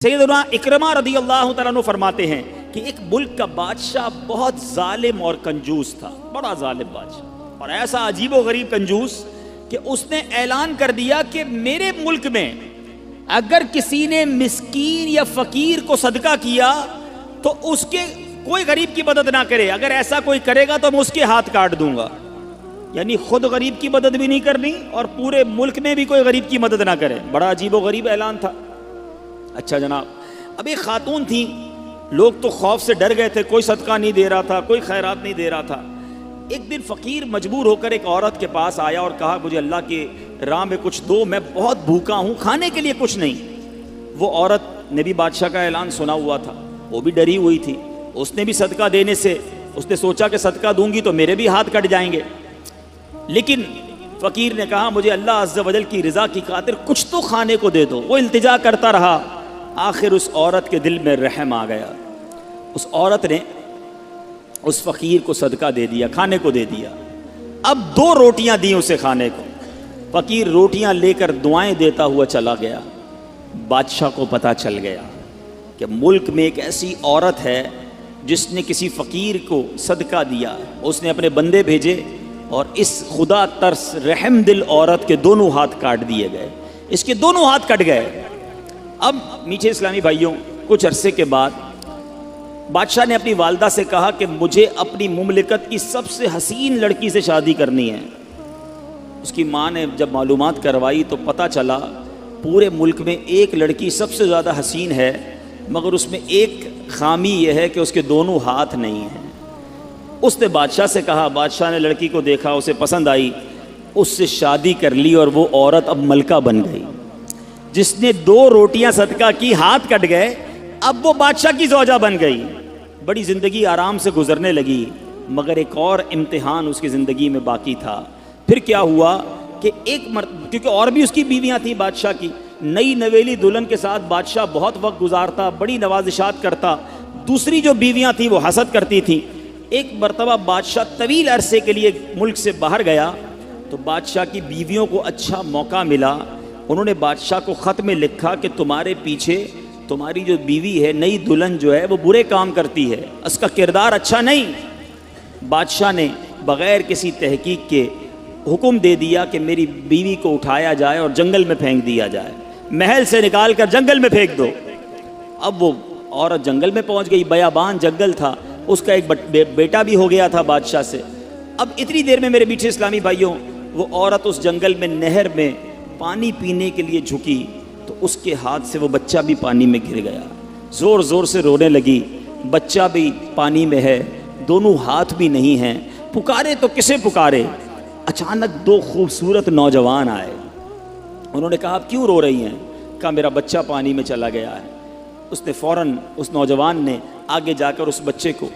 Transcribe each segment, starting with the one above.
سیدنا اکرمہ رضی اللہ تعالیٰ عنہ فرماتے ہیں کہ ایک ملک کا بادشاہ بہت ظالم اور کنجوس تھا، بڑا ظالم بادشاہ، اور ایسا عجیب و غریب کنجوس کہ اس نے اعلان کر دیا کہ میرے ملک میں اگر کسی نے مسکین یا فقیر کو صدقہ کیا تو اس کے کوئی غریب کی مدد نہ کرے، اگر ایسا کوئی کرے گا تو میں اس کے ہاتھ کاٹ دوں گا۔ یعنی خود غریب کی مدد بھی نہیں کرنی اور پورے ملک میں بھی کوئی غریب کی مدد نہ کرے۔ بڑا عجیب و غریب اعلان تھا۔ اچھا جناب، اب ایک خاتون تھی، لوگ تو خوف سے ڈر گئے تھے، کوئی صدقہ نہیں دے رہا تھا، کوئی خیرات نہیں دے رہا تھا۔ ایک دن فقیر مجبور ہو کر ایک عورت کے پاس آیا اور کہا مجھے اللہ کی راہ میں کچھ دو، میں بہت بھوکا ہوں، کھانے کے لیے کچھ نہیں۔ وہ عورت نے بھی بادشاہ کا اعلان سنا ہوا تھا، وہ بھی ڈری ہوئی تھی، اس نے بھی صدقہ دینے سے اس نے سوچا کہ صدقہ دوں گی تو میرے بھی ہاتھ کٹ جائیں گے، لیکن فقیر نے کہا مجھے اللہ عز و جل کی رضا کی خاطر کچھ تو کھانے کو دے دو۔ وہ التجا کرتا رہا، آخر اس عورت کے دل میں رحم آ گیا، اس عورت نے اس فقیر کو صدقہ دے دیا، کھانے کو دے دیا۔ اب 2 روٹیاں دی اسے کھانے کو، فقیر روٹیاں لے کر دعائیں دیتا ہوا چلا گیا۔ بادشاہ کو پتہ چل گیا کہ ملک میں ایک ایسی عورت ہے جس نے کسی فقیر کو صدقہ دیا۔ اس نے اپنے بندے بھیجے اور اس خدا ترس رحم دل عورت کے دونوں ہاتھ کاٹ دیے گئے، اس کے دونوں ہاتھ کٹ گئے۔ اب میٹھے اسلامی بھائیوں، کچھ عرصے کے بعد بادشاہ نے اپنی والدہ سے کہا کہ مجھے اپنی مملکت کی سب سے حسین لڑکی سے شادی کرنی ہے۔ اس کی ماں نے جب معلومات کروائی تو پتہ چلا پورے ملک میں ایک لڑکی سب سے زیادہ حسین ہے، مگر اس میں ایک خامی یہ ہے کہ اس کے دونوں ہاتھ نہیں ہیں۔ اس نے بادشاہ سے کہا، بادشاہ نے لڑکی کو دیکھا، اسے پسند آئی، اس سے شادی کر لی اور وہ عورت اب ملکہ بن گئی۔ جس نے 2 روٹیاں صدقہ کی، ہاتھ کٹ گئے، اب وہ بادشاہ کی زوجہ بن گئی۔ بڑی زندگی آرام سے گزرنے لگی، مگر ایک اور امتحان اس کی زندگی میں باقی تھا۔ پھر کیا ہوا کہ کیونکہ اور بھی اس کی بیویاں تھیں بادشاہ کی، نئی نویلی دلہن کے ساتھ بادشاہ بہت وقت گزارتا، بڑی نوازشات کرتا، دوسری جو بیویاں تھیں وہ حسد کرتی تھیں۔ ایک مرتبہ بادشاہ طویل عرصے کے لیے ملک سے باہر گیا تو بادشاہ کی بیویوں کو اچھا موقع ملا، انہوں نے بادشاہ کو خط میں لکھا کہ تمہارے پیچھے تمہاری جو بیوی ہے، نئی دلہن جو ہے، وہ برے کام کرتی ہے، اس کا کردار اچھا نہیں۔ بادشاہ نے بغیر کسی تحقیق کے حکم دے دیا کہ میری بیوی کو اٹھایا جائے اور جنگل میں پھینک دیا جائے، محل سے نکال کر جنگل میں پھینک دو۔ اب وہ عورت جنگل میں پہنچ گئی، بیابان جنگل تھا، اس کا ایک بیٹا بھی ہو گیا تھا بادشاہ سے۔ اب اتنی دیر میں میرے میٹھے اسلامی بھائیوں، وہ عورت اس جنگل میں نہر میں پانی پینے کے لیے جھکی تو اس کے ہاتھ سے وہ بچہ بھی پانی میں گر گیا، زور زور سے رونے لگی، بچہ بھی پانی میں ہے، دونوں ہاتھ بھی نہیں ہیں، پکارے تو کسے پکارے؟ اچانک 2 خوبصورت نوجوان آئے، انہوں نے کہا آپ کیوں رو رہی ہیں؟ کہا میرا بچہ پانی میں چلا گیا ہے۔ اس نے فوراً اس نوجوان نے آگے جا کر اس بچے کو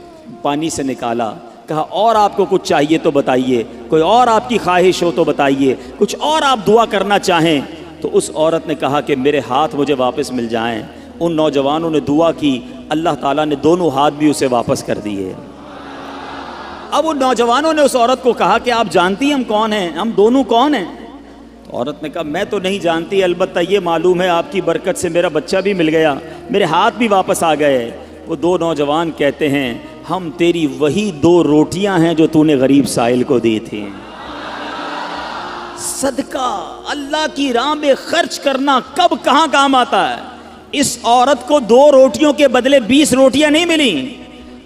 پانی سے نکالا، کہا اور آپ کو کچھ چاہیے تو بتائیے، کوئی اور آپ کی خواہش ہو تو بتائیے، کچھ اور آپ دعا کرنا چاہیں تو۔ اس عورت نے کہا کہ میرے ہاتھ مجھے واپس مل جائیں۔ ان نوجوانوں نے دعا کی، اللہ تعالیٰ نے دونوں ہاتھ بھی اسے واپس کر دیے۔ اب ان نوجوانوں نے اس عورت کو کہا کہ آپ جانتی ہیں ہم کون ہیں، ہم دونوں کون ہیں؟ تو عورت نے کہا میں تو نہیں جانتی، البتہ یہ معلوم ہے آپ کی برکت سے میرا بچہ بھی مل گیا، میرے ہاتھ بھی واپس آ گئے۔ وہ 2 نوجوان کہتے ہیں ہم تیری وہی 2 روٹیاں ہیں جو تو نے غریب سائل کو دی تھی۔ صدقہ اللہ کی راہ میں خرچ کرنا کب کہاں کام آتا ہے۔ اس عورت کو 2 روٹیوں کے بدلے 20 روٹیاں نہیں ملیں،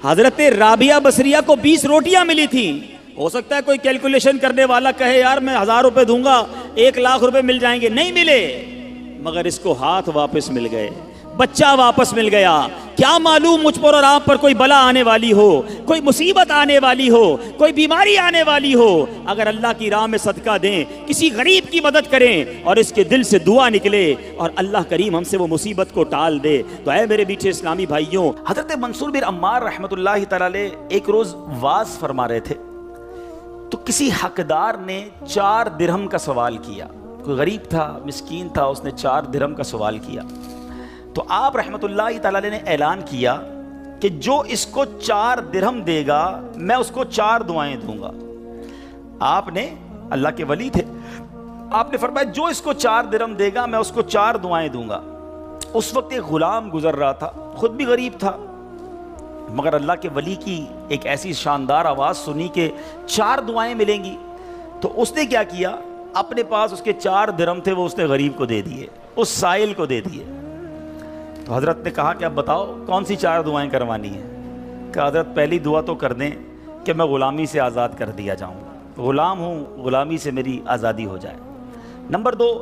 حضرت رابعہ بصریہ کو 20 روٹیاں ملی تھیں۔ ہو سکتا ہے کوئی کیلکولیشن کرنے والا کہے یار میں 1000 روپے دوں گا 1 لاکھ روپے مل جائیں گے، نہیں ملے، مگر اس کو ہاتھ واپس مل گئے، بچہ واپس مل گیا۔ کیا معلوم مجھ پر اور آپ پر کوئی بلا آنے والی ہو، کوئی مصیبت آنے والی ہو، کوئی بیماری آنے والی ہو، اگر اللہ کی راہ میں صدقہ دیں، کسی غریب کی مدد کریں اور اس کے دل سے دعا نکلے اور اللہ کریم ہم سے وہ مصیبت کو ٹال دے تو اے میرے میٹھے اسلامی بھائیوں، حضرت منصور بن عمار رحمۃ اللہ تعالی علیہ ایک روز واز فرما رہے تھے تو کسی حقدار نے 4 درہم کا سوال کیا۔ کوئی غریب تھا، مسکین تھا، اس نے 4 درہم کا سوال کیا تو آپ رحمۃ اللہ تعالی علیہ نے اعلان کیا کہ جو اس کو 4 درہم دے گا میں اس کو 4 دعائیں دوں گا۔ آپ نے، اللہ کے ولی تھے، آپ نے فرمایا جو اس کو 4 درہم دے گا میں اس کو 4 دعائیں دوں گا۔ اس وقت ایک غلام گزر رہا تھا، خود بھی غریب تھا، مگر اللہ کے ولی کی ایک ایسی شاندار آواز سنی کہ 4 دعائیں ملیں گی، تو اس نے کیا کیا، اپنے پاس اس کے 4 درہم تھے، وہ اس نے غریب کو دے دیے، اس سائل کو دے دیے۔ تو حضرت نے کہا کہ اب بتاؤ کون سی 4 دعائیں کروانی ہیں؟ کہ حضرت پہلی دعا تو کر دیں کہ میں غلامی سے آزاد کر دیا جاؤں، غلام ہوں، غلامی سے میری آزادی ہو جائے۔ نمبر 2،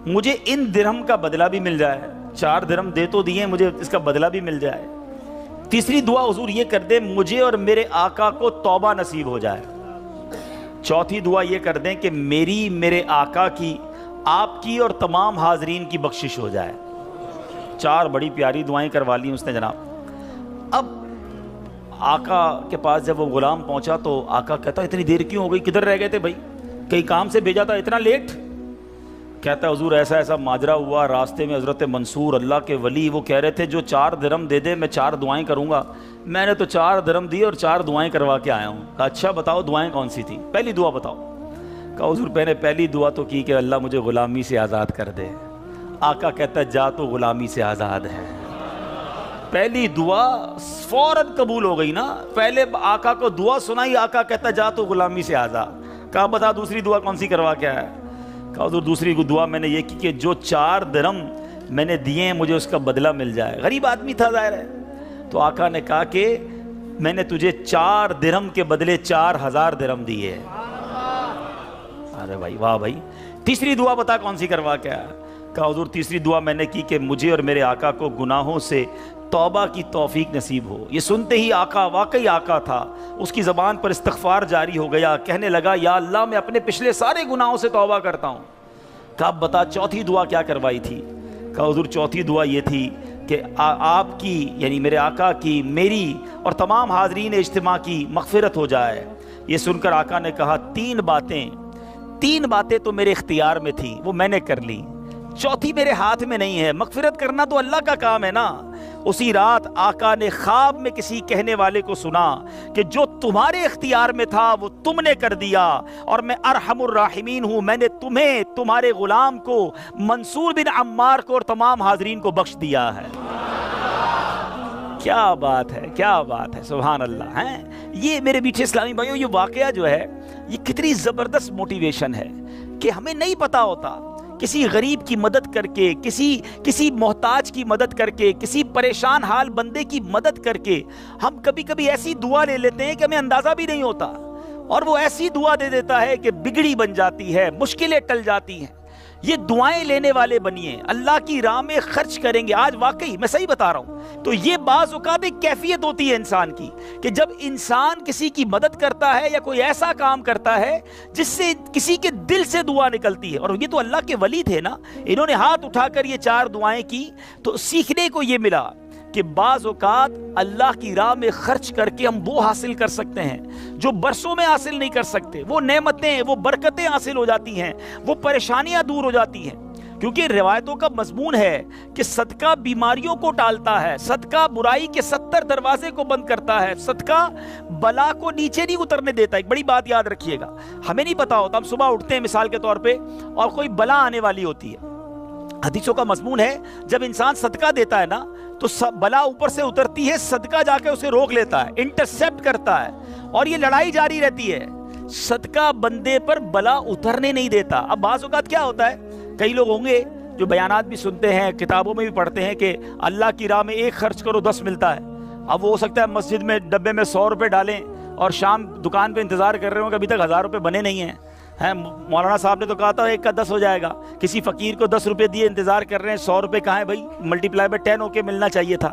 مجھے ان درہم کا بدلہ بھی مل جائے، 4 درہم دے تو دیے، مجھے اس کا بدلہ بھی مل جائے۔ تیسری دعا حضور یہ کر دیں مجھے اور میرے آقا کو توبہ نصیب ہو جائے۔ چوتھی دعا یہ کر دیں کہ میری، میرے آقا کی، آپ کی اور تمام حاضرین کی بخشش ہو جائے۔ 4 بڑی پیاری دعائیں کروا لی اس نے جناب۔ اب آقا کے پاس جب وہ غلام پہنچا تو آقا کہتا اتنی دیر کیوں ہو گئی، کدھر رہ گئے تھے بھائی، کئی کام سے بھیجا تھا، اتنا لیٹ؟ کہتا ہے حضور ایسا ایسا ماجرا ہوا، راستے میں حضرت منصور اللہ کے ولی وہ کہہ رہے تھے جو 4 درہم دے دے میں 4 دعائیں کروں گا، میں نے تو 4 درہم دی اور 4 دعائیں کروا کے آیا ہوں۔ کہا اچھا بتاؤ دعائیں کون سی تھیں، پہلی دعا بتاؤ۔ کہا حضور میں نے پہلی دعا تو کی کہ اللہ مجھے غلامی سے آزاد کر دے۔ آقا کہتا ہے جا تو غلامی سے آزاد ہے۔ پہلی دعا فوراً قبول ہو گئی نا، پہلے آقا کو دعا سنائی، آقا کہتا جا تو غلامی سے آزاد۔ کہا بتا دوسری دعا کون سی کروا کے آیا؟ کہا حضور دوسری دعا میں نے یہ کی کہ جو 4 درہم میں نے دیے ہیں مجھے اس کا بدلہ مل جائے۔ غریب آدمی تھا ظاہر ہے، تو آقا نے کہا کہ میں نے تجھے 4 درہم کے بدلے 4000 درہم دیے۔ ارے بھائی واہ بھائی، تیسری دعا بتا کون سی کروا کے آیا؟ کہا حضور تیسری دعا میں نے کی کہ مجھے اور میرے آقا کو گناہوں سے توبہ کی توفیق نصیب ہو۔ یہ سنتے ہی آقا واقعی آقا تھا، اس کی زبان پر استغفار جاری ہو گیا، کہنے لگا یا اللہ میں اپنے پچھلے سارے گناہوں سے توبہ کرتا ہوں۔ کہا اب بتا چوتھی دعا کیا کروائی تھی؟ کہا حضور چوتھی دعا یہ تھی کہ آپ کی یعنی میرے آقا کی، میری اور تمام حاضرین اجتماع کی مغفرت ہو جائے۔ یہ سن کر آقا نے کہا 3 باتیں تو میرے اختیار میں تھیں، وہ میں نے کر لی، چوتھی میرے ہاتھ میں نہیں ہے، مغفرت کرنا تو اللہ کا کام ہے نا۔ اسی رات آقا نے خواب میں کسی کہنے والے کو سنا کہ جو تمہارے اختیار میں تھا وہ تم نے کر دیا، اور میں ارحم الراحمین ہوں، میں نے تمہیں، تمہارے غلام کو، منصور بن عمار کو اور تمام حاضرین کو بخش دیا ہے۔ کیا بات ہے، کیا بات ہے، سبحان اللہ ہے۔ یہ میرے میٹھے اسلامی بھائیوں، یہ واقعہ جو ہے یہ کتنی زبردست موٹیویشن ہے کہ ہمیں نہیں پتا ہوتا، کسی غریب کی مدد کر کے، کسی محتاج کی مدد کر کے، کسی پریشان حال بندے کی مدد کر کے ہم کبھی کبھی ایسی دعا لے لیتے ہیں کہ ہمیں اندازہ بھی نہیں ہوتا، اور وہ ایسی دعا دے دیتا ہے کہ بگڑی بن جاتی ہے، مشکلیں ٹل جاتی ہیں۔ یہ دعائیں لینے والے بنیے، اللہ کی راہ میں خرچ کریں گے۔ آج واقعی میں صحیح بتا رہا ہوں، تو یہ بعض اوقات ایک کیفیت ہوتی ہے انسان کی کہ جب انسان کسی کی مدد کرتا ہے یا کوئی ایسا کام کرتا ہے جس سے کسی کے دل سے دعا نکلتی ہے، اور یہ تو اللہ کے ولی تھے نا، انہوں نے ہاتھ اٹھا کر یہ 4 دعائیں کی، تو سیکھنے کو یہ ملا کہ بعض اوقات اللہ کی راہ میں خرچ کر کے ہم وہ حاصل کر سکتے ہیں جو برسوں میں حاصل نہیں کر سکتے، وہ نعمتیں، وہ برکتیں حاصل ہو جاتی ہیں، وہ پریشانیاں دور ہو جاتی ہیں۔ کیونکہ روایتوں کا مضمون ہے کہ صدقہ بیماریوں کو ٹالتا ہے، صدقہ برائی کے 70 دروازے کو بند کرتا ہے، صدقہ بلا کو نیچے نہیں اترنے دیتا۔ ایک بڑی بات یاد رکھیے گا، ہمیں نہیں پتا ہوتا، ہم صبح اٹھتے ہیں مثال کے طور پہ اور کوئی بلا آنے والی ہوتی ہے، حدیثوں کا مضمون ہے جب انسان صدقہ دیتا ہے نا تو بلا اوپر سے اترتی ہے، صدقہ جا کے اسے روک لیتا ہے، انٹرسیپٹ کرتا ہے، اور یہ لڑائی جاری رہتی ہے، صدقہ بندے پر بلا اترنے نہیں دیتا۔ اب بعض اوقات کیا ہوتا ہے، کئی لوگ ہوں گے جو بیانات بھی سنتے ہیں، کتابوں میں بھی پڑھتے ہیں کہ اللہ کی راہ میں 1 خرچ کرو 10 ملتا ہے۔ اب وہ ہو سکتا ہے مسجد میں ڈبے میں 100 روپے ڈالیں اور شام دکان پہ انتظار کر رہے ہوں کہ ابھی تک 1000 روپے بنے نہیں ہیں۔ مولانا صاحب نے تو کہا تھا 1 کا 10 ہو جائے گا، کسی فقیر کو 10 روپے دیے انتظار کر رہے ہیں، 100 روپے کہاں ہے بھائی، ملٹی پلائی بائی 10 ہو کے ملنا چاہیے تھا۔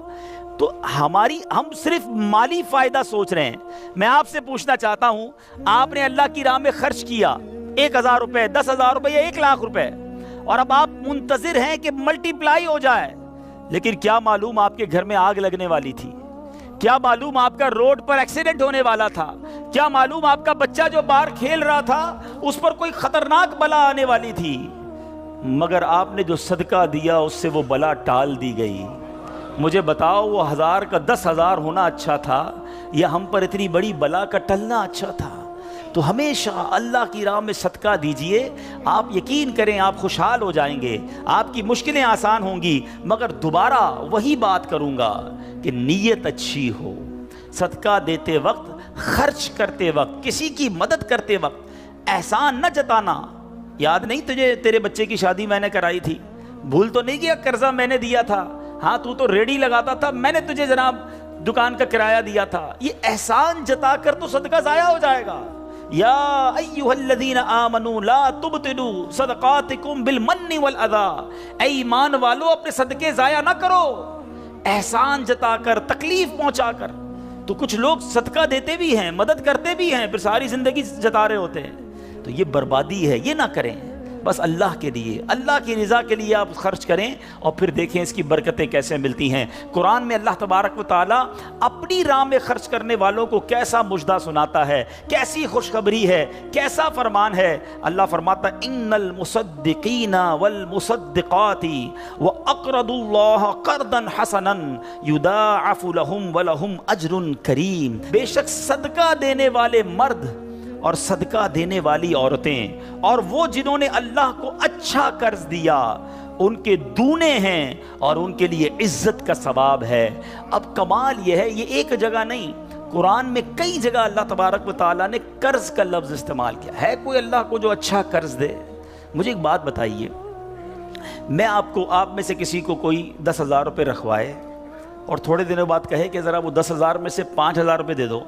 تو ہم صرف مالی فائدہ سوچ رہے ہیں۔ میں آپ سے پوچھنا چاہتا ہوں، آپ نے اللہ کی راہ میں خرچ کیا 1000 روپے، 10,000 روپے یا 1,00,000 روپے، اور اب آپ منتظر ہیں کہ ملٹی پلائی ہو جائے، لیکن کیا معلوم آپ کے گھر میں آگ لگنے والی تھی، کیا معلوم آپ کا روڈ پر ایکسیڈنٹ ہونے والا تھا، کیا معلوم آپ کا بچہ جو باہر کھیل رہا تھا اس پر کوئی خطرناک بلا آنے والی تھی، مگر آپ نے جو صدقہ دیا اس سے وہ بلا ٹال دی گئی۔ مجھے بتاؤ وہ 1000 کا 10,000 ہونا اچھا تھا یا ہم پر اتنی بڑی بلا کا ٹلنا اچھا تھا؟ تو ہمیشہ اللہ کی راہ میں صدقہ دیجئے، آپ یقین کریں آپ خوشحال ہو جائیں گے، آپ کی مشکلیں آسان ہوں گی، مگر دوبارہ وہی بات کروں گا کہ نیت اچھی ہو، صدقہ دیتے وقت، خرچ کرتے وقت، کسی کی مدد کرتے وقت احسان نہ جتانا۔ یاد نہیں تجھے تیرے بچے کی شادی میں نے کرائی تھی؟ بھول تو نہیں گیا قرضہ میں نے دیا تھا؟ ہاں تو ریڈی لگاتا تھا، میں نے تجھے جناب دکان کا کرایہ دیا تھا۔ یہ احسان جتا کر تو صدقہ ضائع ہو جائے گا۔ یا ایھا الذین آمنوا لا تبطلوا صدقاتکم بالمن والاذی، اے ایمان والو اپنے صدقے ضائع نہ کرو احسان جتا کر، تکلیف پہنچا کر۔ تو کچھ لوگ صدقہ دیتے بھی ہیں، مدد کرتے بھی ہیں، پھر ساری زندگی جتا رہے ہوتے ہیں، تو یہ بربادی ہے، یہ نہ کریں۔ بس اللہ کے لیے، اللہ کی رضا کے لیے آپ خرچ کریں اور پھر دیکھیں اس کی برکتیں کیسے ملتی ہیں۔ قرآن میں اللہ تبارک و تعالیٰ اپنی راہ میں خرچ کرنے والوں کو کیسا مژدہ سناتا ہے، کیسی خوشخبری ہے، کیسا فرمان ہے۔ اللہ فرماتا ہے ان المصدقین والمصدقات واقرضوا اللہ قرضا حسنا یضاعف لهم ولهم اجر کریم، بے شک صدقہ دینے والے مرد اور صدقہ دینے والی عورتیں اور وہ جنہوں نے اللہ کو اچھا قرض دیا، ان کے دونے ہیں اور ان کے لیے عزت کا ثواب ہے۔ اب کمال یہ ہے، یہ ایک جگہ نہیں، قرآن میں کئی جگہ اللہ تبارک و تعالیٰ نے قرض کا لفظ استعمال کیا ہے۔ کوئی اللہ کو جو اچھا قرض دے؟ مجھے ایک بات بتائیے، میں آپ میں سے کسی کو کوئی 10,000 روپے رکھوائے اور تھوڑے دنوں بعد کہے کہ ذرا وہ 10,000 میں سے 5,000 روپے دے دو،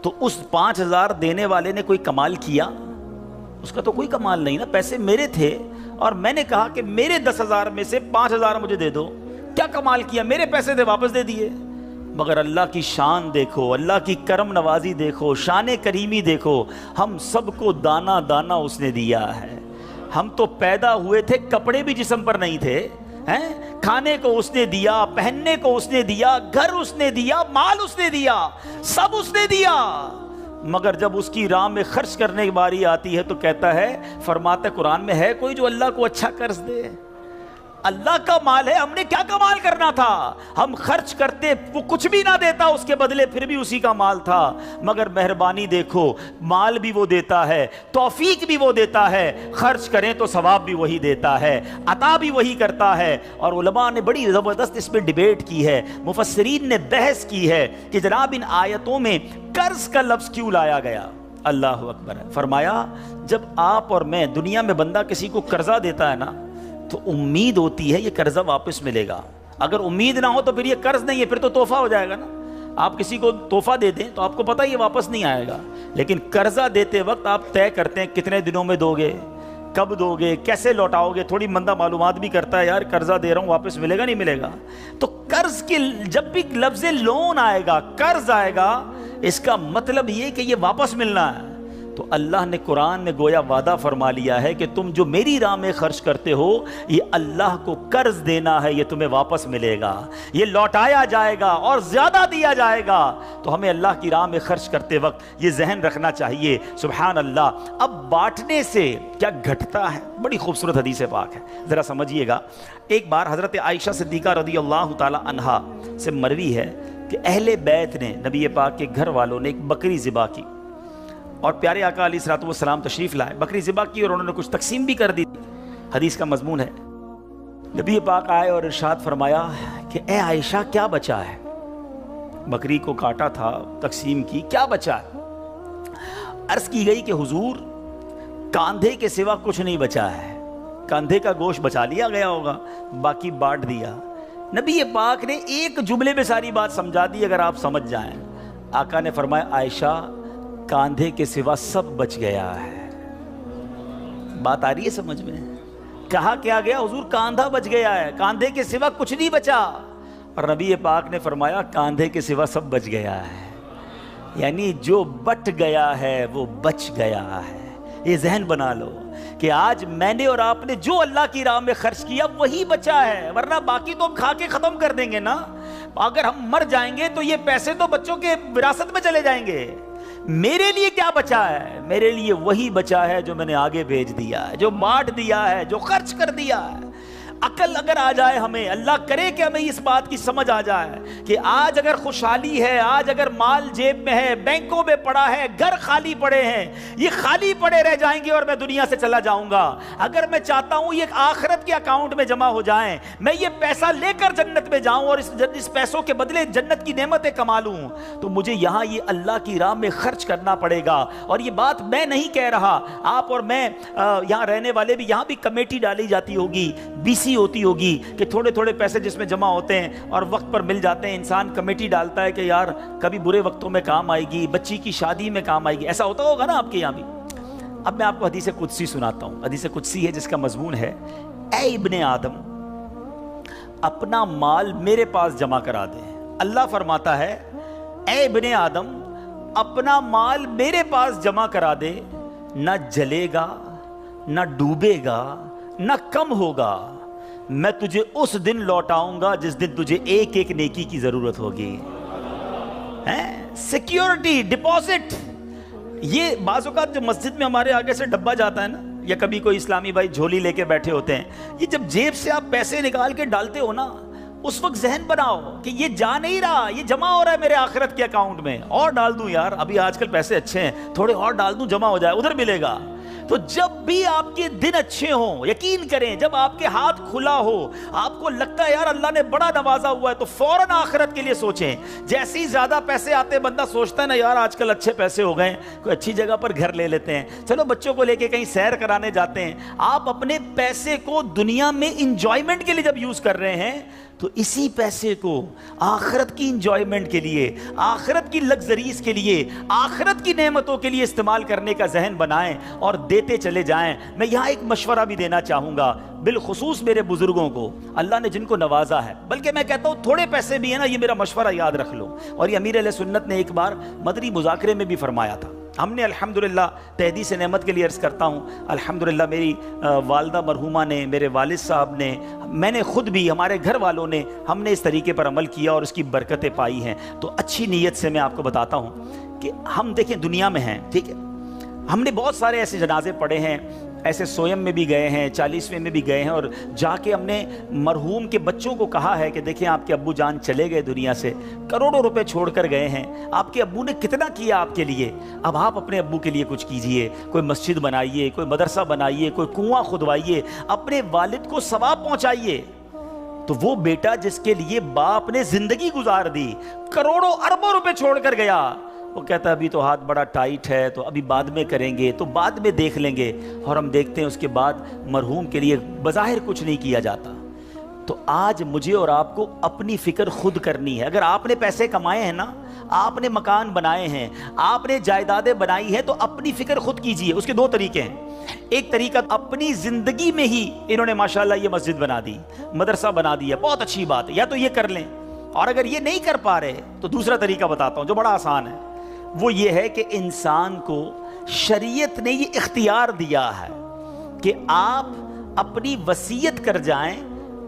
تو اس 5,000 دینے والے نے کوئی کمال کیا؟ اس کا تو کوئی کمال نہیں نا، پیسے میرے تھے اور میں نے کہا کہ میرے 10,000 میں سے 5,000 مجھے دے دو، کیا کمال کیا؟ میرے پیسے تھے، واپس دے دیے۔ مگر اللہ کی شان دیکھو، اللہ کی کرم نوازی دیکھو، شان کریمی دیکھو، ہم سب کو دانا دانا اس نے دیا ہے۔ ہم تو پیدا ہوئے تھے، کپڑے بھی جسم پر نہیں تھے، کھانے کو اس نے دیا، پہننے کو اس نے دیا، گھر اس نے دیا، مال اس نے دیا، سب اس نے دیا، مگر جب اس کی راہ میں خرچ کرنے کی باری آتی ہے تو کہتا ہے، فرماتا ہے قرآن میں، ہے کوئی جو اللہ کو اچھا قرض دے؟ اللہ کا مال ہے، ہم نے کیا کمال کرنا تھا؟ ہم خرچ کرتے، وہ کچھ بھی نہ دیتا اس کے بدلے، پھر بھی اسی کا مال تھا، مگر مہربانی دیکھو، مال بھی وہ دیتا ہے، توفیق بھی وہ دیتا ہے، خرچ کریں تو ثواب بھی وہی دیتا ہے، عطا بھی وہی کرتا ہے۔ اور علماء نے بڑی زبردست اس پہ ڈیبیٹ کی ہے، مفسرین نے بحث کی ہے کہ جناب ان آیتوں میں قرض کا لفظ کیوں لایا گیا؟ اللہ اکبر۔ فرمایا جب آپ اور میں، دنیا میں بندہ کسی کو قرضہ دیتا ہے نا تو امید ہوتی ہے یہ قرضہ واپس ملے گا، اگر امید نہ ہو تو پھر یہ قرض نہیں ہے، پھر تو تحفہ ہو جائے گا نا۔ آپ کسی کو تحفہ دے دیں تو آپ کو پتہ یہ واپس نہیں آئے گا، لیکن قرضہ دیتے وقت آپ طے کرتے ہیں کتنے دنوں میں دو گے، کب دو گے، کیسے لوٹاؤ گے، تھوڑی بندہ معلومات بھی کرتا ہے، یار قرضہ دے رہا ہوں واپس ملے گا نہیں ملے گا۔ تو قرض کے جب بھی لفظ لون آئے گا، قرض آئے گا، اس کا مطلب یہ کہ یہ واپس ملنا ہے۔ تو اللہ نے قرآن میں گویا وعدہ فرما لیا ہے کہ تم جو میری راہ میں خرچ کرتے ہو، یہ اللہ کو قرض دینا ہے، یہ تمہیں واپس ملے گا، یہ لوٹایا جائے گا اور زیادہ دیا جائے گا۔ تو ہمیں اللہ کی راہ میں خرچ کرتے وقت یہ ذہن رکھنا چاہیے۔ سبحان اللہ۔ اب بانٹنے سے کیا گھٹتا ہے؟ بڑی خوبصورت حدیث پاک ہے، ذرا سمجھیے گا۔ ایک بار حضرت عائشہ صدیقہ رضی اللہ تعالی عنہا سے مروی ہے کہ اہل بیت نے، نبی پاک کے گھر والوں نے ایک بکری ذبح کی اور پیارے آقا علیہ الصلوۃ والسلام تشریف لائے، بکری ذبح کی اور انہوں نے کچھ تقسیم بھی کر دی۔ حدیث کا مضمون ہے، نبی پاک آئے اور ارشاد فرمایا کہ اے عائشہ کیا بچا ہے؟ بکری کو کاٹا تھا، تقسیم کی، کیا بچا ہے؟ عرض کی گئی کہ حضور کاندھے کے سوا کچھ نہیں بچا ہے، کاندھے کا گوشت بچا لیا گیا ہوگا، باقی بانٹ دیا۔ نبی پاک نے ایک جملے میں ساری بات سمجھا دی، اگر آپ سمجھ جائیں۔ آقا نے فرمایا عائشہ کاندھے کے سوا سب بچ گیا ہے۔ بات آ رہی ہے سمجھ میں؟ کہا کیا گیا؟ حضور کاندھا بچ گیا ہے، کاندھے کے سوا کچھ نہیں بچا، اور نبی پاک نے فرمایا کاندھے کے سوا سب بچ گیا ہے، یعنی جو بٹ گیا ہے وہ بچ گیا ہے۔ یہ ذہن بنا لو کہ آج میں نے اور آپ نے جو اللہ کی راہ میں خرچ کیا وہی بچا ہے، ورنہ باقی تو ہم کھا کے ختم کر دیں گے نا۔ اگر ہم مر جائیں گے تو یہ پیسے تو بچوں کے وراثت میں چلے جائیں گے۔ میرے لیے کیا بچا ہے؟ میرے لیے وہی بچا ہے جو میں نے آگے بھیج دیا ہے، جو بانٹ دیا ہے، جو خرچ کر دیا ہے۔ عقل اگر آ جائے ہمیں، اللہ کرے کہ ہمیں اس بات کی سمجھ آ جائے کہ آج اگر خوشحالی ہے، آج اگر مال جیب میں ہے، بینکوں میں پڑا ہے، گھر خالی پڑے ہیں، یہ خالی پڑے رہ جائیں گے اور میں دنیا سے چلا جاؤں گا۔ اگر میں چاہتا ہوں یہ آخرت کے اکاؤنٹ میں جمع ہو جائیں، میں یہ پیسہ لے کر جنت میں جاؤں اور اس پیسوں کے بدلے جنت کی نعمتیں کما لوں، تو مجھے یہاں یہ اللہ کی راہ میں خرچ کرنا پڑے گا۔ اور یہ بات میں نہیں کہہ رہا، آپ اور میں یہاں رہنے والے بھی، یہاں بھی کمیٹی ڈالی جاتی ہوگی، BC ہوتی ہوگی کہ تھوڑے تھوڑے پیسے جس میں جمع ہوتے ہیں اور وقت پر مل جاتے ہیں، انسان کمیٹی ڈالتا ہے کہ یار کبھی برے وقتوں میں کام آئے گی، بچی کی شادی میں کام آئے گی۔ ایسا ہوتا ہوگا نا آپ کے یہاں بھی۔ اب میں آپ کو حدیث قدسی سناتا ہوں۔ حدیث قدسی ہے جس کا مضمون ہے، اے ابن آدم اپنا مال میرے پاس جمع کرا دے۔ اللہ فرماتا ہے، اے ابن آدم اپنا مال میرے پاس جمع کرا دے، نہ جلے گا، نہ ڈوبے گا، نہ کم ہوگا، میں تجھے اس دن لوٹاؤں گا جس دن تجھے ایک ایک نیکی کی ضرورت ہوگی۔ سیکیورٹی ڈپازٹ، یہ بعض اوقات جو مسجد میں ہمارے آگے سے ڈبہ جاتا ہے نا، یا کبھی کوئی اسلامی بھائی جھولی لے کے بیٹھے ہوتے ہیں، یہ جب جیب سے آپ پیسے نکال کے ڈالتے ہو نا، اس وقت ذہن بناؤ کہ یہ جا نہیں رہا، یہ جمع ہو رہا ہے میرے آخرت کے اکاؤنٹ میں، اور ڈال دوں یار، ابھی آج کل پیسے اچھے ہیں، تھوڑے اور ڈال دوں، جمع ہو جائے، ادھر ملے گا۔ تو جب بھی آپ کے دن اچھے ہوں، یقین کریں جب آپ کے ہاتھ کھلا ہو، آپ کو لگتا ہے یار اللہ نے بڑا نوازا ہوا ہے، تو فوراً آخرت کے لیے سوچیں۔ جیسے ہی زیادہ پیسے آتے بندہ سوچتا ہے نا یار آج کل اچھے پیسے ہو گئے، کوئی اچھی جگہ پر گھر لے لیتے ہیں، چلو بچوں کو لے کے کہیں سیر کرانے جاتے ہیں۔ آپ اپنے پیسے کو دنیا میں انجوائمنٹ کے لیے جب یوز کر رہے ہیں، تو اسی پیسے کو آخرت کی انجوائمنٹ کے لیے، آخرت کی لگزریز کے لیے، آخرت کی نعمتوں کے لیے استعمال کرنے کا ذہن بنائیں اور دیتے چلے جائیں۔ میں یہاں ایک مشورہ بھی دینا چاہوں گا، بالخصوص میرے بزرگوں کو، اللہ نے جن کو نوازا ہے، بلکہ میں کہتا ہوں تھوڑے پیسے بھی ہیں نا، یہ میرا مشورہ یاد رکھ لو۔ اور یہ امیر علیہ سنت نے ایک بار مدنی مذاکرے میں بھی فرمایا تھا۔ ہم نے الحمدللہ تحدیث نعمت کے لیے عرض کرتا ہوں، الحمدللہ میری والدہ مرحومہ نے، میرے والد صاحب نے، میں نے خود بھی، ہمارے گھر والوں نے، ہم نے اس طریقے پر عمل کیا اور اس کی برکتیں پائی ہیں۔ تو اچھی نیت سے میں آپ کو بتاتا ہوں کہ ہم دیکھیں دنیا میں ہیں، ٹھیک ہے، ہم نے بہت سارے ایسے جنازے پڑھے ہیں، ایسے سویم میں بھی گئے ہیں، 40ویں میں بھی گئے ہیں، اور جا کے ہم نے مرحوم کے بچوں کو کہا ہے کہ دیکھیں آپ کے ابو جان چلے گئے دنیا سے، کروڑوں روپے چھوڑ کر گئے ہیں، آپ کے ابو نے کتنا کیا آپ کے لیے، اب آپ اپنے ابو کے لیے کچھ کیجئے، کوئی مسجد بنائیے، کوئی مدرسہ بنائیے، کوئی کنواں کھدوائیے، اپنے والد کو ثواب پہنچائیے۔ تو وہ بیٹا جس کے لیے باپ نے زندگی گزار دی، کروڑوں اربوں روپے چھوڑ کر گیا، وہ کہتا ہے ابھی تو ہاتھ بڑا ٹائٹ ہے، تو ابھی بعد میں کریں گے، تو بعد میں دیکھ لیں گے، اور ہم دیکھتے ہیں اس کے بعد مرحوم کے لیے بظاہر کچھ نہیں کیا جاتا۔ تو آج مجھے اور آپ کو اپنی فکر خود کرنی ہے۔ اگر آپ نے پیسے کمائے ہیں نا، آپ نے مکان بنائے ہیں، آپ نے جائیدادیں بنائی ہیں، تو اپنی فکر خود کیجئے۔ اس کے دو طریقے ہیں۔ ایک طریقہ، اپنی زندگی میں ہی انہوں نے ماشاءاللہ یہ مسجد بنا دی، مدرسہ بنا دیا، بہت اچھی بات ہے، یا تو یہ کر لیں، اور اگر یہ نہیں کر پا رہے تو دوسرا طریقہ بتاتا ہوں جو بڑا آسان ہے، وہ یہ ہے کہ انسان کو شریعت نے یہ اختیار دیا ہے کہ آپ اپنی وصیت کر جائیں،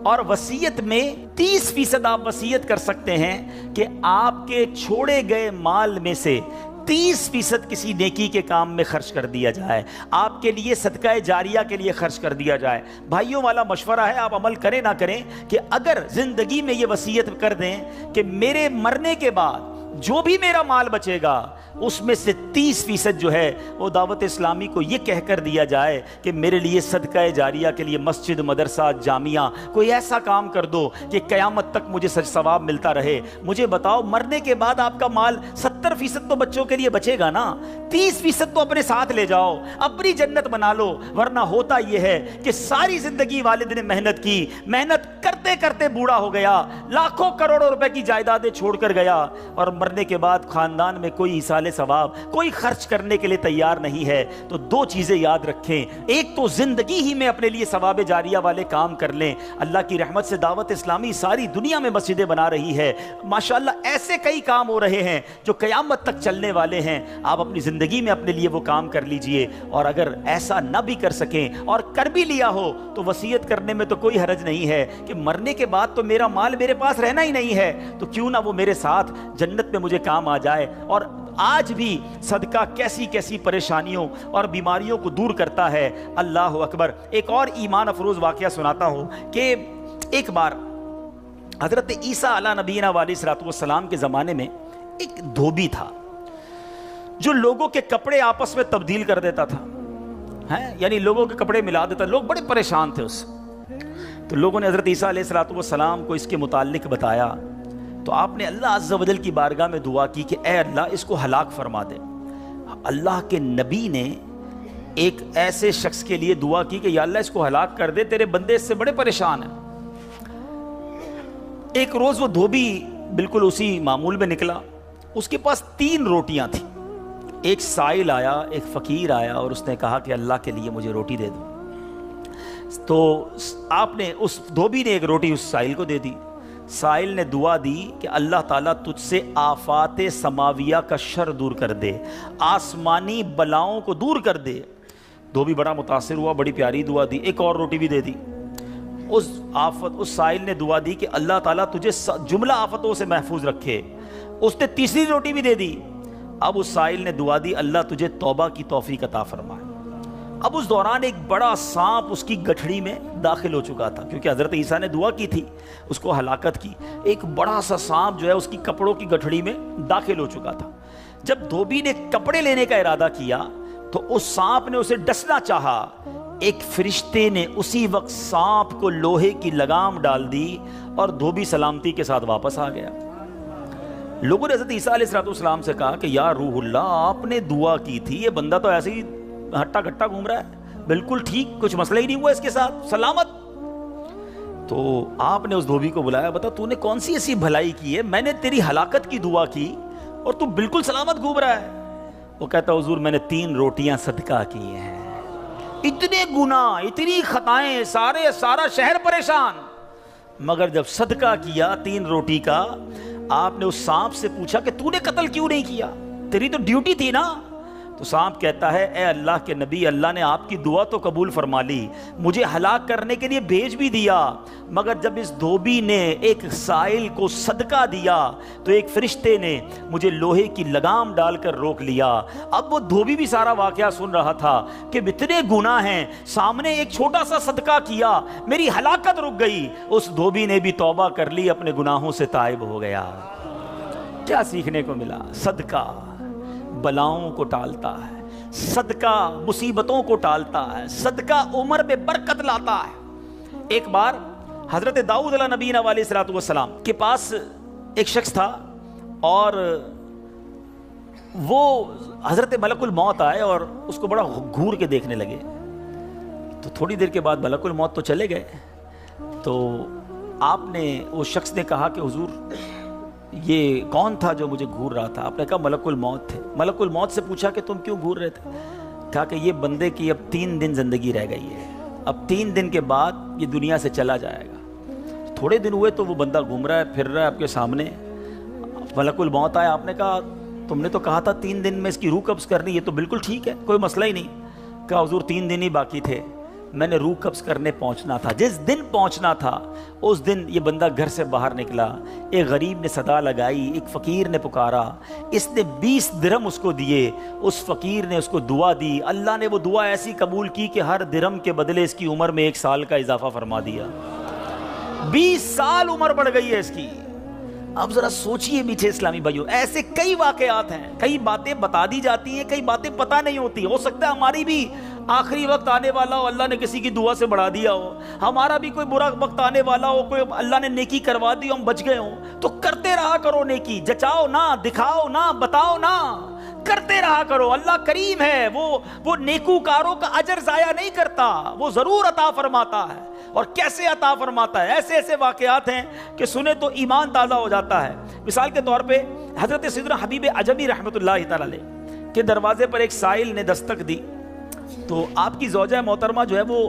اور وصیت میں 30% آپ وصیت کر سکتے ہیں کہ آپ کے چھوڑے گئے مال میں سے 30% کسی نیکی کے کام میں خرچ کر دیا جائے، آپ کے لیے صدقہ جاریہ کے لیے خرچ کر دیا جائے۔ بھائیوں والا مشورہ ہے، آپ عمل کریں نہ کریں، کہ اگر زندگی میں یہ وصیت کر دیں کہ میرے مرنے کے بعد جو بھی میرا مال بچے گا اس میں سے 30% جو ہے وہ دعوت اسلامی کو یہ کہہ کر دیا جائے کہ میرے لیے صدقہ جاریہ کے لیے مسجد، مدرسہ، جامعہ، کوئی ایسا کام کر دو کہ قیامت تک مجھے ثواب ملتا رہے۔ مجھے بتاؤ، مرنے کے بعد آپ کا مال 70% تو بچوں کے لیے بچے گا نا، 30% تو اپنے ساتھ لے جاؤ، اپنی جنت بنا لو۔ ورنہ ہوتا یہ ہے کہ ساری زندگی والد نے محنت کی، محنت کرتے کرتے بوڑھا ہو گیا، لاکھوں کروڑوں روپے کی جائیدادیں چھوڑ کر گیا، اور مرنے کے بعد خاندان میں کوئی ایصال ثواب، کوئی خرچ کرنے کے لیے تیار نہیں ہے۔ تو دو چیزیں یاد رکھیں، ایک تو زندگی ہی میں اپنے لیے ثواب جاریہ والے کام کر لیں۔ اللہ کی رحمت سے دعوت اسلامی ساری دنیا میں مسجدیں بنا رہی ہے، ماشاءاللہ ایسے کئی کام ہو رہے ہیں جو قیامت تک چلنے والے ہیں۔ آپ اپنی زندگی میں اپنے لیے وہ کام کر لیجئے، اور اگر ایسا نہ بھی کر سکیں اور کر بھی لیا ہو تو وصیت کرنے میں تو کوئی حرج نہیں ہے کہ مرنے کے بعد تو میرا مال میرے پاس رہنا ہی نہیں ہے، تو کیوں نہ وہ میرے ساتھ جنت میں مجھے کام آ جائے۔ اور آج بھی صدقہ کیسی کیسی پریشانیوں اور بیماریوں کو دور کرتا ہے. اللہ اکبر. ایک اور ایمان افروز واقعہ سناتا ہوں کہ ایک بار حضرت عیسیٰ علیہ نبینا علیہ السلام کے زمانے میں ایک دھوبی تھا جو لوگوں کے کپڑے آپس میں تبدیل کر دیتا تھا. یعنی لوگوں کے کپڑے ملا دیتا. لوگ بڑے پریشان تھے اس سے. تو لوگوں نے حضرت عیسیٰ علیہ السلام کو اس کے متعلق بتایا. تو آپ نے اللہ عز و جل کی بارگاہ میں دعا کی کہ اے اللہ اس کو ہلاک فرما دے. اللہ کے نبی نے ایک ایسے شخص کے لیے دعا کی کہ یا اللہ اس کو ہلاک کر دے, تیرے بندے اس سے بڑے پریشان ہیں. ایک روز وہ دھوبی بالکل اسی معمول میں نکلا. اس کے پاس 3 روٹیاں تھیں. ایک سائل آیا, ایک فقیر آیا اور اس نے کہا کہ اللہ کے لیے مجھے روٹی دے دو. تو آپ نے اس دھوبی نے ایک روٹی اس سائل کو دے دی. سائل نے دعا دی کہ اللہ تعالیٰ تجھ سے آفات سماویہ کا شر دور کر دے, آسمانی بلاؤں کو دور کر دے. دھوبی بڑا متاثر ہوا, بڑی پیاری دعا دی. ایک اور روٹی بھی دے دی. اس سائل نے دعا دی کہ اللہ تعالیٰ تجھے جملہ آفتوں سے محفوظ رکھے. اس نے تیسری روٹی بھی دے دی. اب اس سائل نے دعا دی اللہ تجھے توبہ کی توفیق عطا فرمائے. اب اس دوران ایک بڑا سانپ اس کی گٹھڑی میں داخل ہو چکا تھا, کیونکہ حضرت عیسیٰ نے دعا کی تھی اس کو ہلاکت کی. ایک بڑا سا سانپ جو ہے اس کی کپڑوں کی گٹھڑی میں داخل ہو چکا تھا. جب دھوبی نے کپڑے لینے کا ارادہ کیا تو اس سانپ نے اسے ڈسنا چاہا. ایک فرشتے نے اسی وقت سانپ کو لوہے کی لگام ڈال دی اور دھوبی سلامتی کے ساتھ واپس آ گیا. لوگوں نے حضرت عیسیٰ علیہ السلام سے کہا کہ یا روح اللہ, آپ نے دعا کی تھی, یہ بندہ تو ایسے ہی ہٹا گھٹا گھوم رہا ہے, بالکل ٹھیک, کچھ مسئلہ ہی نہیں ہوا اس کے ساتھ, سلامت. تو آپ نے اس دھوبی کو بلایا, بتا تو نے کون سی ایسی بھلائی کی ہے, میں نے تیری ہلاکت کی دعا کی اور تو بالکل سلامت گھوم رہا ہے. وہ کہتا حضور میں نے 3 روٹیاں صدقہ کی ہیں, اتنے گناہ اتنی خطائیں, سارا شہر پریشان, مگر جب صدقہ کیا 3 روٹی کا, آپ نے اس سانپ سے پوچھا کہ تو نے قتل کیوں نہیں کیا, تیری تو ڈیوٹی تھی نا. تو سانپ کہتا ہے اے اللہ کے نبی, اللہ نے آپ کی دعا تو قبول فرما لی, مجھے ہلاک کرنے کے لیے بھیج بھی دیا, مگر جب اس دھوبی نے ایک سائل کو صدقہ دیا تو ایک فرشتے نے مجھے لوہے کی لگام ڈال کر روک لیا. اب وہ دھوبی بھی سارا واقعہ سن رہا تھا کہ اتنے گناہ ہیں, سامنے ایک چھوٹا سا صدقہ کیا, میری ہلاکت رک گئی. اس دھوبی نے بھی توبہ کر لی, اپنے گناہوں سے تائب ہو گیا. کیا سیکھنے کو ملا؟ صدقہ بلاؤں کو ٹالتا ہے, صدقہ مصیبتوں کو ٹالتا ہے, صدقہ عمر میں برکت لاتا ہے. ایک بار حضرت داؤد علیہ نبینا علیہ السلام کے پاس ایک شخص تھا اور وہ حضرت ملک الموت آئے اور اس کو بڑا گھور کے دیکھنے لگے. تو تھوڑی دیر کے بعد ملک الموت تو چلے گئے. تو آپ نے اس شخص نے کہا کہ حضور یہ کون تھا جو مجھے گھور رہا تھا؟ آپ نے کہا ملک الموت تھے. ملک الموت سے پوچھا کہ تم کیوں گھور رہے تھے؟ کہا کہ یہ بندے کی اب 3 دن زندگی رہ گئی ہے, اب 3 دن کے بعد یہ دنیا سے چلا جائے گا. تھوڑے دن ہوئے تو وہ بندہ گھوم رہا ہے, پھر رہا ہے آپ کے سامنے. ملک الموت آیا, آپ نے کہا تم نے تو کہا تھا 3 دن میں اس کی روح قبض کرنی, یہ تو بالکل ٹھیک ہے, کوئی مسئلہ ہی نہیں. کہا حضور 3 دن ہی باقی تھے, میں نے روح قبض کرنے پہنچنا تھا. جس دن پہنچنا تھا اس دن یہ بندہ گھر سے باہر نکلا. ایک غریب نے صدا لگائی, ایک فقیر نے پکارا, اس نے 20 درہم اس کو دیے. اس فقیر نے اس کو دعا دی, اللہ نے وہ دعا ایسی قبول کی کہ ہر درہم کے بدلے اس کی عمر میں 1 سال کا اضافہ فرما دیا. 20 سال عمر بڑھ گئی ہے اس کی. اب ذرا سوچئے میٹھے اسلامی بھائیوں, ایسے کئی واقعات ہیں, کئی باتیں بتا دی جاتی ہیں, کئی باتیں پتہ نہیں ہوتی. ہو سکتا ہے ہماری بھی آخری وقت آنے والا ہو, اللہ نے کسی کی دعا سے بڑھا دیا ہو, ہمارا بھی کوئی برا وقت آنے والا ہو, کوئی اللہ نے نیکی کروا دی, ہم بچ گئے ہوں. تو کرتے رہا کرو نیکی, جچاؤ نہ, دکھاؤ نہ, بتاؤ نہ, کرتے رہا کرو. اللہ کریم ہے, وہ نیکوکاروں کا اجر ضائع نہیں کرتا, وہ ضرور عطا فرماتا ہے. اور کیسے عطا فرماتا ہے؟ ایسے ایسے واقعات ہیں کہ سنے تو ایمان تازہ ہو جاتا ہے. مثال کے طور پہ حضرت سیدنا حبیب عجمی رحمۃ اللہ تعالی علیہ کے دروازے پر ایک سائل نے دستک دی. تو آپ کی زوجہ محترمہ جو ہے وہ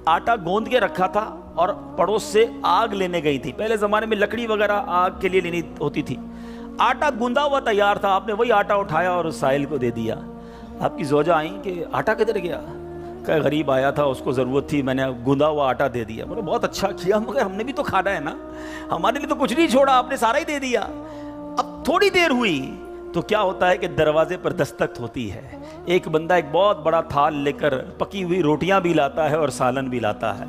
آٹا گوندھ کے رکھا تھا اور پڑوس سے آگ لینے گئی تھی. پہلے زمانے میں لکڑی وغیرہ آگ کے لیے لینی ہوتی تھی. آٹا گوندا ہوا تیار تھا, آپ نے وہی آٹا اٹھایا اور اس سائل کو دے دیا. آپ کی زوجہ آئیں کہ آٹا کدھر گیا؟ کہ غریب آیا تھا, اس کو ضرورت تھی, میں نے گوندا ہوا آٹا دے دیا. بولے بہت اچھا کیا, مگر ہم نے بھی تو کھانا ہے نا, ہمارے لیے تو کچھ نہیں چھوڑا, آپ نے سارا ہی دے دیا. اب تھوڑی دیر ہوئی, تو کیا ہوتا ہے کہ دروازے پر دستک ہوتی ہے، ایک بندہ ایک بہت بڑا تھال لے کر پکی ہوئی روٹیاں بھی لاتا ہے اور سالن بھی لاتا ہے.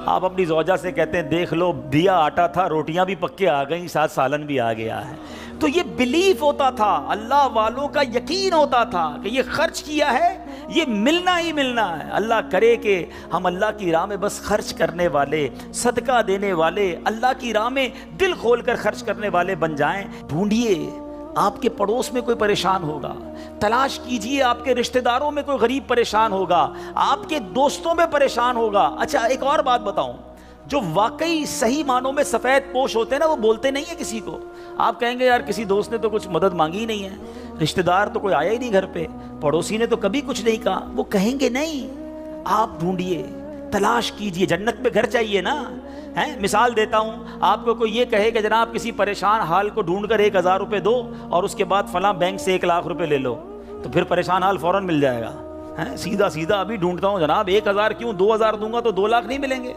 آپ اپنی زوجہ سے کہتے ہیں دیکھ لو دیا آٹا تھا، روٹیاں بھی پک کے آ گئیں، ساتھ سالن بھی آ گیا ہے. تو یہ بلیف ہوتا تھا، اللہ والوں کا یقین ہوتا تھا کہ یہ خرچ کیا ہے یہ ملنا ہی ملنا ہے. اللہ کرے کہ ہم اللہ کی راہ میں بس خرچ کرنے والے، صدقہ دینے والے، اللہ کی راہ میں دل کھول کر خرچ کرنے والے بن جائیں. ڈھونڈیے آپ کے پڑوس میں کوئی پریشان ہوگا، تلاش کیجئے آپ کے رشتہ داروں میں کوئی غریب پریشان ہوگا، آپ کے دوستوں میں پریشان ہوگا. اچھا ایک اور بات بتاؤں، جو واقعی صحیح معنوں میں سفید پوش ہوتے ہیں نا، وہ بولتے نہیں ہیں کسی کو. آپ کہیں گے یار کسی دوست نے تو کچھ مدد مانگی ہی نہیں ہے، رشتہ دار تو کوئی آیا ہی نہیں گھر پہ، پڑوسی نے تو کبھی کچھ نہیں کہا. وہ کہیں گے نہیں. آپ ڈھونڈیے، تلاش کیجئے. جنت میں گھر چاہیے نا. مثال دیتا ہوں، آپ کو کوئی یہ کہے کہ جناب کسی پریشان حال کو ڈھونڈ کر 1000 روپے دو اور اس کے بعد فلاں بینک سے 1 لاکھ روپے لے لو، تو پھر پریشان حال فوراً مل جائے گا. سیدھا سیدھا ابھی ڈھونڈتا ہوں جناب 1000 کیوں، 2000 دوں گا تو 2 لاکھ نہیں ملیں گے.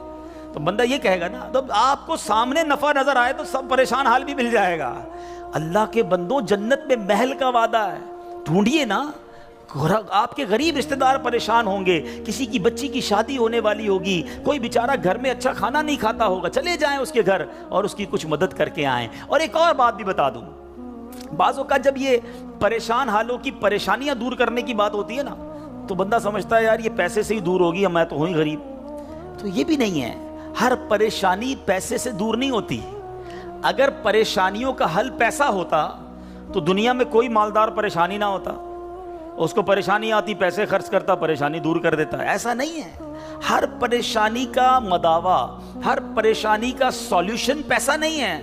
تو بندہ یہ کہے گا نا. تو آپ کو سامنے نفع نظر آئے تو سب پریشان حال بھی مل جائے گا. اللہ کے بندوں جنت میں محل کا وعدہ ہے، ڈھونڈیے نا. آپ کے غریب رشتہ دار پریشان ہوں گے، کسی کی بچی کی شادی ہونے والی ہوگی، کوئی بیچارہ گھر میں اچھا کھانا نہیں کھاتا ہوگا، چلے جائیں اس کے گھر اور اس کی کچھ مدد کر کے آئیں. اور ایک اور بات بھی بتا دوں، بعض اوقات جب یہ پریشان حالوں کی پریشانیاں دور کرنے کی بات ہوتی ہے نا، تو بندہ سمجھتا ہے یار یہ پیسے سے ہی دور ہوگی، میں تو ہوں ہی غریب. تو یہ بھی نہیں ہے. ہر پریشانی پیسے سے دور نہیں ہوتی. اگر پریشانیوں کا حل پیسہ ہوتا تو دنیا میں کوئی مالدار پریشانی نہ ہوتا. اس کو پریشانی آتی، پیسے خرچ کرتا، پریشانی دور کر دیتا. ایسا نہیں ہے. ہر پریشانی کا مداوا، ہر پریشانی کا سولوشن پیسہ نہیں ہے.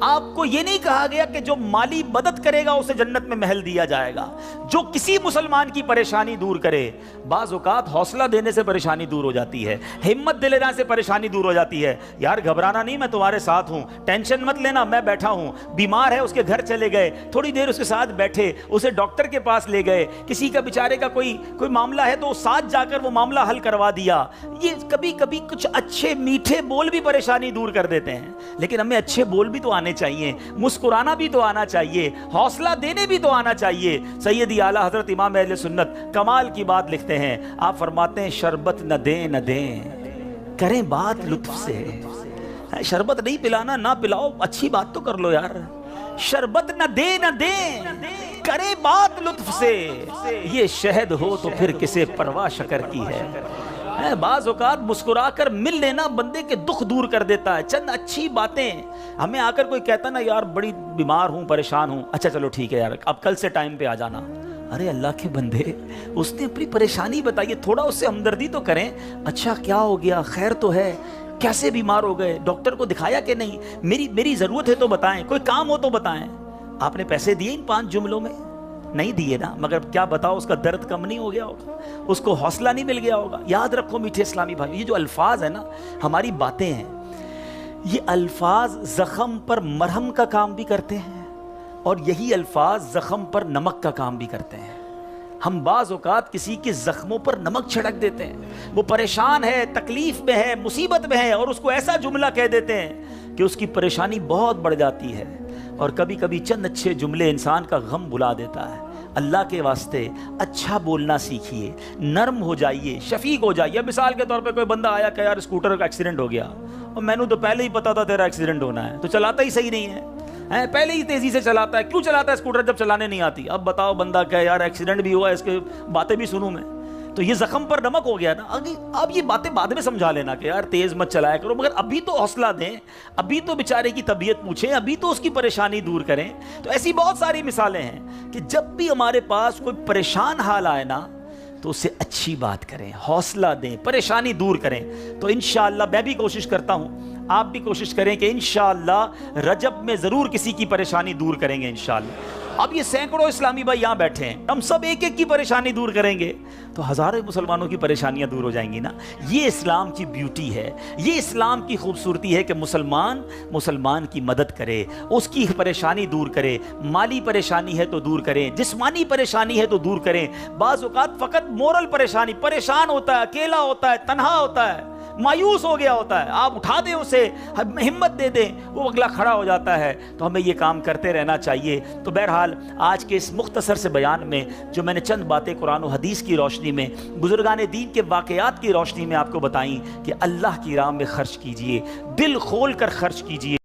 آپ کو یہ نہیں کہا گیا کہ جو مالی مدد کرے گا اسے جنت میں محل دیا جائے گا. جو کسی مسلمان کی پریشانی دور کرے، بعض اوقات حوصلہ دینے سے پریشانی دور ہو جاتی ہے، ہمت دلانے سے پریشانی دور ہو جاتی ہے. یار گھبرانا نہیں، میں تمہارے ساتھ ہوں، ٹینشن مت لینا، میں بیٹھا ہوں. بیمار ہے اس کے گھر چلے گئے، تھوڑی دیر اس کے ساتھ بیٹھے، اسے ڈاکٹر کے پاس لے گئے. کسی کا بیچارے کا کوئی معاملہ ہے تو ساتھ جا کر وہ معاملہ حل کروا دیا. یہ کبھی کبھی کچھ اچھے میٹھے بول بھی پریشانی دور کر دیتے ہیں. لیکن ہمیں اچھے بول بھی تو آنے چاہیے، مسکرانا بھی تو آنا چاہیے، حوصلہ دینے بھی تو آنا چاہیے. سیدی اعلیٰ حضرت امام اہل سنت کمال کی بات لکھتے ہیں. آپ فرماتے ہیں شربت نہ دیں نہ دیں، کریں بات لطف سے. شربت نہیں پلانا، نہ پلاؤ، اچھی بات تو کر لو یار. شربت نہ دیں نہ دیں، کریں بات لطف سے. یہ شہد ہو تو پھر کسے پرواہ شکر کی ہے. بعض اوقات مسکرا کر مل لینا بندے کے دکھ دور کر دیتا ہے. چند اچھی باتیں. ہمیں آ کر کوئی کہتا نا یار بڑی بیمار ہوں، پریشان ہوں، اچھا چلو ٹھیک ہے یار اب کل سے ٹائم پہ آ جانا. ارے اللہ کے بندے، اس نے اپنی پریشانی بتائیے، تھوڑا اس سے ہمدردی تو کریں. اچھا کیا ہو گیا، خیر تو ہے، کیسے بیمار ہو گئے، ڈاکٹر کو دکھایا کہ نہیں، میری ضرورت ہے تو بتائیں، کوئی کام ہو تو بتائیں. آپ نے پیسے دیے ان 5 جملوں میں؟ نہیں دیے نا، مگر کیا بتاؤ اس کا درد کم نہیں ہو گیا ہوگا، اس کو حوصلہ نہیں مل گیا ہوگا. یاد رکھو میٹھے اسلامی بھائی، یہ جو الفاظ ہیں نا، ہماری باتیں ہیں، یہ الفاظ زخم پر مرہم کا کام بھی کرتے ہیں اور یہی الفاظ زخم پر نمک کا کام بھی کرتے ہیں. ہم بعض اوقات کسی کے زخموں پر نمک چھڑک دیتے ہیں. وہ پریشان ہے، تکلیف میں ہے، مصیبت میں ہے، اور اس کو ایسا جملہ کہہ دیتے ہیں کہ اس کی پریشانی بہت بڑھ جاتی ہے. اور کبھی کبھی چند اچھے جملے انسان کا غم بھلا دیتا ہے. اللہ کے واسطے اچھا بولنا سیکھیے، نرم ہو جائیے، شفیق ہو جائیے. مثال کے طور پہ کوئی بندہ آیا کہ یار اسکوٹر کا ایکسیڈنٹ ہو گیا، اور میں نے تو پہلے ہی پتا تھا تیرا ایکسیڈنٹ ہونا ہے، تو چلاتا ہی صحیح نہیں ہے، پہلے ہی تیزی سے چلاتا ہے. کیوں چلاتا ہے اسکوٹر جب چلانے نہیں آتی؟ اب بتاؤ بندہ کہ یار ایکسیڈنٹ بھی ہوا ہے، اس کے باتیں بھی سنوں میں، تو یہ زخم پر نمک ہو گیا نا. اب یہ باتیں بعد میں سمجھا لینا کہ یار تیز مت چلایا کرو، مگر ابھی تو حوصلہ دیں، ابھی تو بیچارے کی طبیعت پوچھیں، ابھی تو اس کی پریشانی دور کریں. تو ایسی بہت ساری مثالیں ہیں کہ جب بھی ہمارے پاس کوئی پریشان حال آئے نا، تو اسے اچھی بات کریں، حوصلہ دیں، پریشانی دور کریں. تو انشاءاللہ میں بھی کوشش کرتا ہوں، آپ بھی کوشش کریں کہ انشاءاللہ رجب میں ضرور کسی کی پریشانی دور کریں گے انشاءاللہ. اب یہ سینکڑوں اسلامی بھائی یہاں بیٹھے ہیں، ہم سب ایک ایک کی پریشانی دور کریں گے تو ہزاروں مسلمانوں کی پریشانیاں دور ہو جائیں گی نا. یہ اسلام کی بیوٹی ہے، یہ اسلام کی خوبصورتی ہے کہ مسلمان کی مدد کرے، اس کی پریشانی دور کرے. مالی پریشانی ہے تو دور کریں، جسمانی پریشانی ہے تو دور کریں. بعض اوقات فقط مورل پریشان ہوتا ہے، اکیلا ہوتا ہے، تنہا ہوتا ہے، مایوس ہو گیا ہوتا ہے، آپ اٹھا دیں اسے، ہمت دے دیں، وہ اگلا کھڑا ہو جاتا ہے۔ تو ہمیں یہ کام کرتے رہنا چاہیے۔ تو بہرحال آج کے اس مختصر سے بیان میں جو میں نے چند باتیں قرآن و حدیث کی روشنی میں، بزرگان دین کے واقعات کی روشنی میں آپ کو بتائیں کہ اللہ کی راہ میں خرچ کیجئے، دل کھول کر خرچ کیجئے۔